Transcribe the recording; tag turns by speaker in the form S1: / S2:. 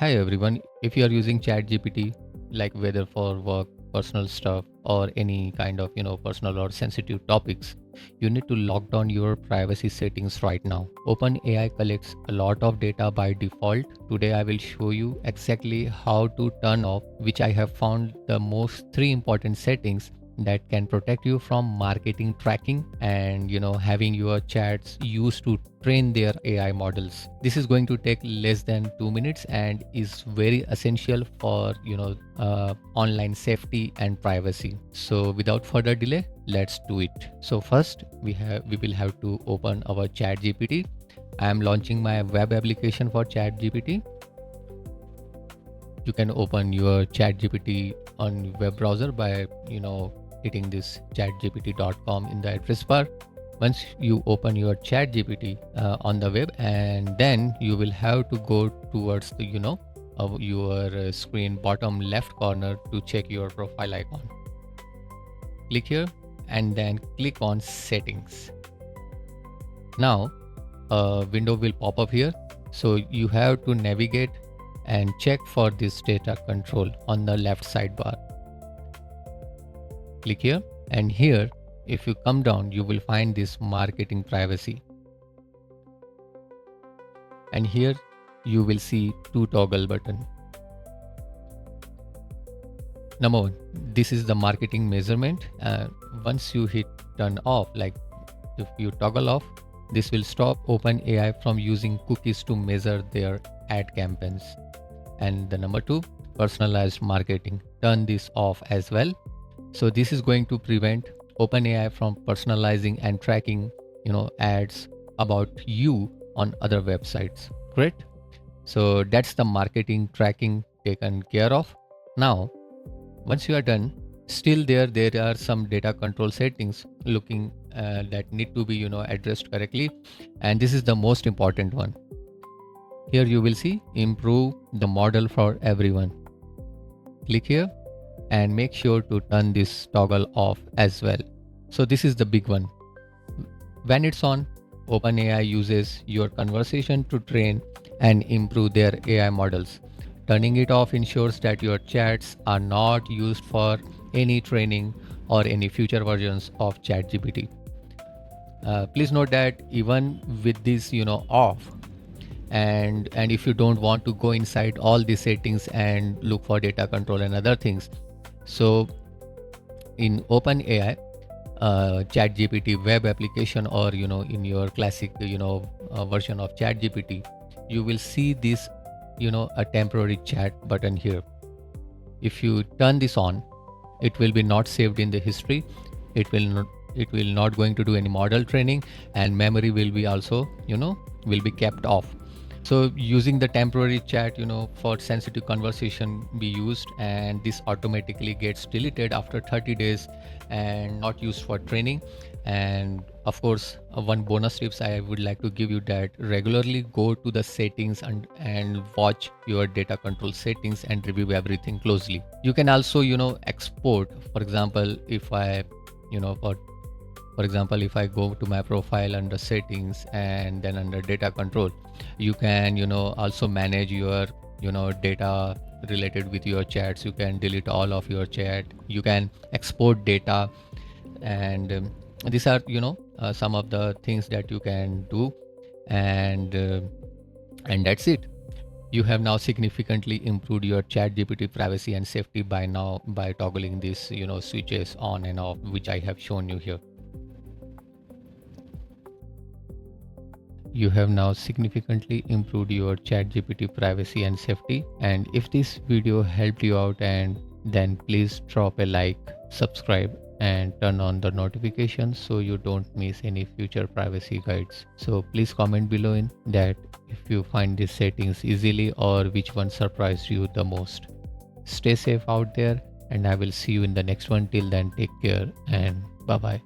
S1: Hi everyone, if you are using ChatGPT, like whether for work, personal stuff, or any kind of personal or sensitive topics, you need to lock down your privacy settings right now. OpenAI collects a lot of data by default. Today I will show you exactly how to turn off, which I have found the most three important settings that can protect you from marketing tracking and having your chats used to train their AI models. This is going to take less than 2 minutes and is very essential for online safety and privacy. So without further delay, let's do it. So first we will have to open our ChatGPT. I am launching my web application for ChatGPT. You can open your ChatGPT on web browser by hitting this chatgpt.com in the address bar. Once you open your ChatGPT on the web, and then you will have to go towards the your screen bottom left corner to check your profile icon. Click here and then click on settings. Now a window will pop up here, so you have to navigate and check for this data control on the left sidebar. Click here, and here if you come down you will find this marketing privacy, and here you will see two toggle button. Number one, this is the marketing measurement. Once you hit turn off, like if you toggle off, this will stop OpenAI from using cookies to measure their ad campaigns. And the number two, personalized marketing, turn this off as well. So this is going to prevent OpenAI from personalizing and tracking ads about you on other websites. Great. So that's the marketing tracking taken care of. Now once you are done, still there are some data control settings looking that need to be addressed correctly, and this is the most important one. Here you will see improve the model for everyone. Click here and make sure to turn this toggle off as well. So this is the big one. When it's on, OpenAI uses your conversation to train and improve their AI models. Turning it off ensures that your chats are not used for any training or any future versions of ChatGPT. Please note that even with this off, and if you don't want to go inside all the settings and look for data control and other things, so in OpenAI ChatGPT web application, or in your classic version of ChatGPT, you will see this a temporary chat button here. If you turn this on, it will be not saved in the history. It will not going to do any model training, and memory will be also will be kept off. So using the temporary chat for sensitive conversation be used, and this automatically gets deleted after 30 days and not used for training. And of course, one bonus tips I would like to give you, that regularly go to the settings and watch your data control settings and review everything closely. You can also export. For example, if I if I go to my profile under settings and then under data control, you can also manage your data related with your chats. You can delete all of your chat, you can export data, and these are some of the things that you can do, and that's it. You have now significantly improved your ChatGPT privacy and safety by toggling these switches on and off, which I have shown you here. You have now significantly improved your ChatGPT privacy and safety. And if this video helped you out, and then please drop a like, subscribe, and turn on the notifications so you don't miss any future privacy guides. So please comment below in that if you find these settings easily, or which one surprised you the most. Stay safe out there, and I will see you in the next one. Till then, take care and bye bye.